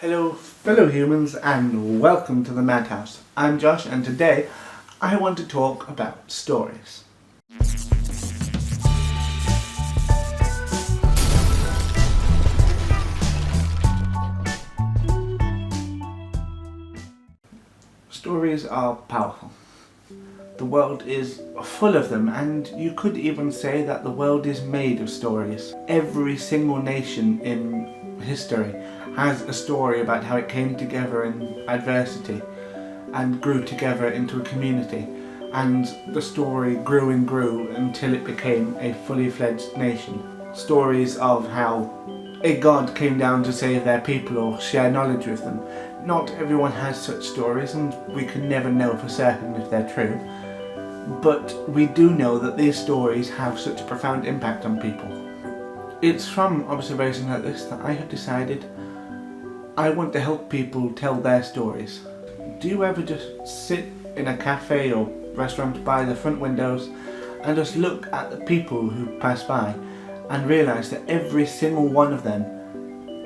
Hello fellow humans and welcome to the Madhouse. I'm Josh and today I want to talk about stories. Stories are powerful. The world is full of them, and you could even say that the world is made of stories. Every single nation in history has a story about how it came together in adversity and grew together into a community, and the story grew and grew until it became a fully fledged nation. Stories of how a god came down to save their people or share knowledge with them. Not everyone has such stories, and we can never know for certain if they're true, but we do know that these stories have such a profound impact on people. It's from observations like this that I have decided I want to help people tell their stories. Do you ever just sit in a cafe or restaurant by the front windows and just look at the people who pass by and realise that every single one of them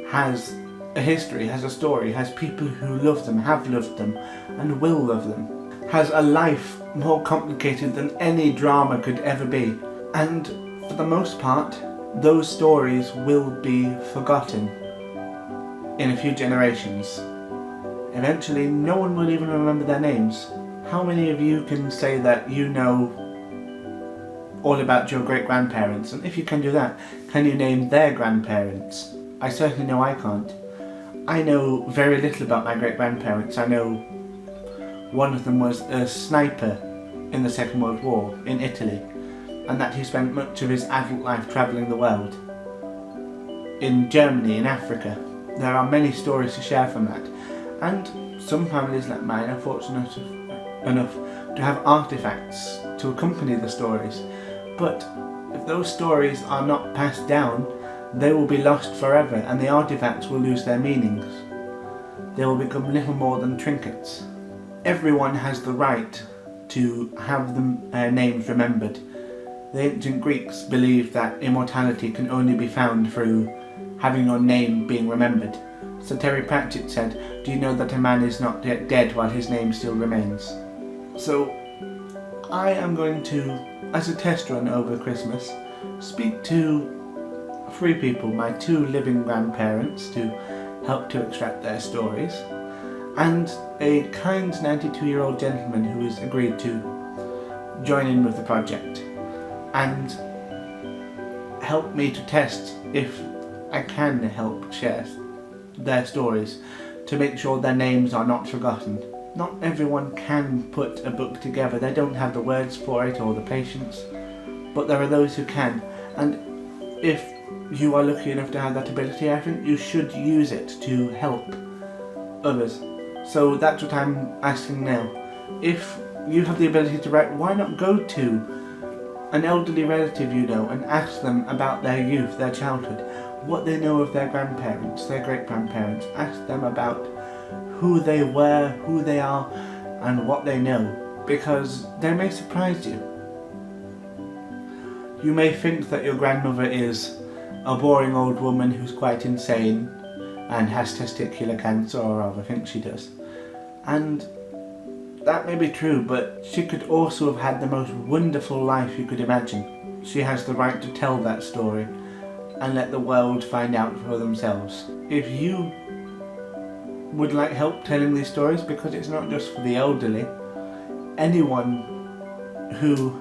has a history, has a story, has people who love them, have loved them and will love them, has a life more complicated than any drama could ever be, and for the most part those stories will be forgotten in a few generations. Eventually no one will even remember their names. How many of you can say that you know all about your great-grandparents? And if you can do that, can you name their grandparents? I certainly know I can't. I know very little about my great-grandparents. I know one of them was a sniper in the Second World War in Italy, and that he spent much of his adult life travelling the world. In Germany, in Africa. There are many stories to share from that, and some families like mine are fortunate enough to have artifacts to accompany the stories. But if those stories are not passed down, they will be lost forever, and the artifacts will lose their meanings. They will become little more than trinkets. Everyone has the right to have their names remembered. The ancient Greeks believed that immortality can only be found through having your name being remembered. Sir Terry Pratchett said, "Do you know that a man is not yet dead while his name still remains?" So I am going to, as a test run over Christmas, speak to 3 people, my 2 living grandparents, to help to extract their stories, and a kind 92-year-old gentleman who has agreed to join in with the project and help me to test if I can help share their stories to make sure their names are not forgotten. Not everyone can put a book together. They don't have the words for it or the patience, but there are those who can, and if you are lucky enough to have that ability, I think you should use it to help others. So that's what I'm asking now. If you have the ability to write, why not go to an elderly relative you know and ask them about their youth, their childhood, what they know of their grandparents, their great-grandparents. Ask them about who they were, who they are, and what they know, because they may surprise you. You may think that your grandmother is a boring old woman who's quite insane and has testicular cancer, or rather thinks she does. And that may be true, but she could also have had the most wonderful life you could imagine. She has the right to tell that story and let the world find out for themselves. If you would like help telling these stories, because it's not just for the elderly, anyone who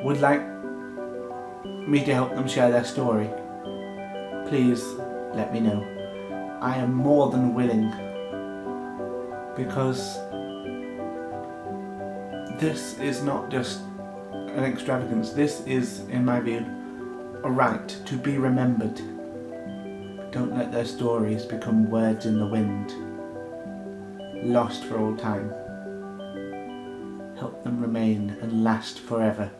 would like me to help them share their story, please let me know. I am more than willing, because this is not just an extravagance. This is, in my view, a right to be remembered. Don't let their stories become words in the wind, lost for all time. Help them remain and last forever.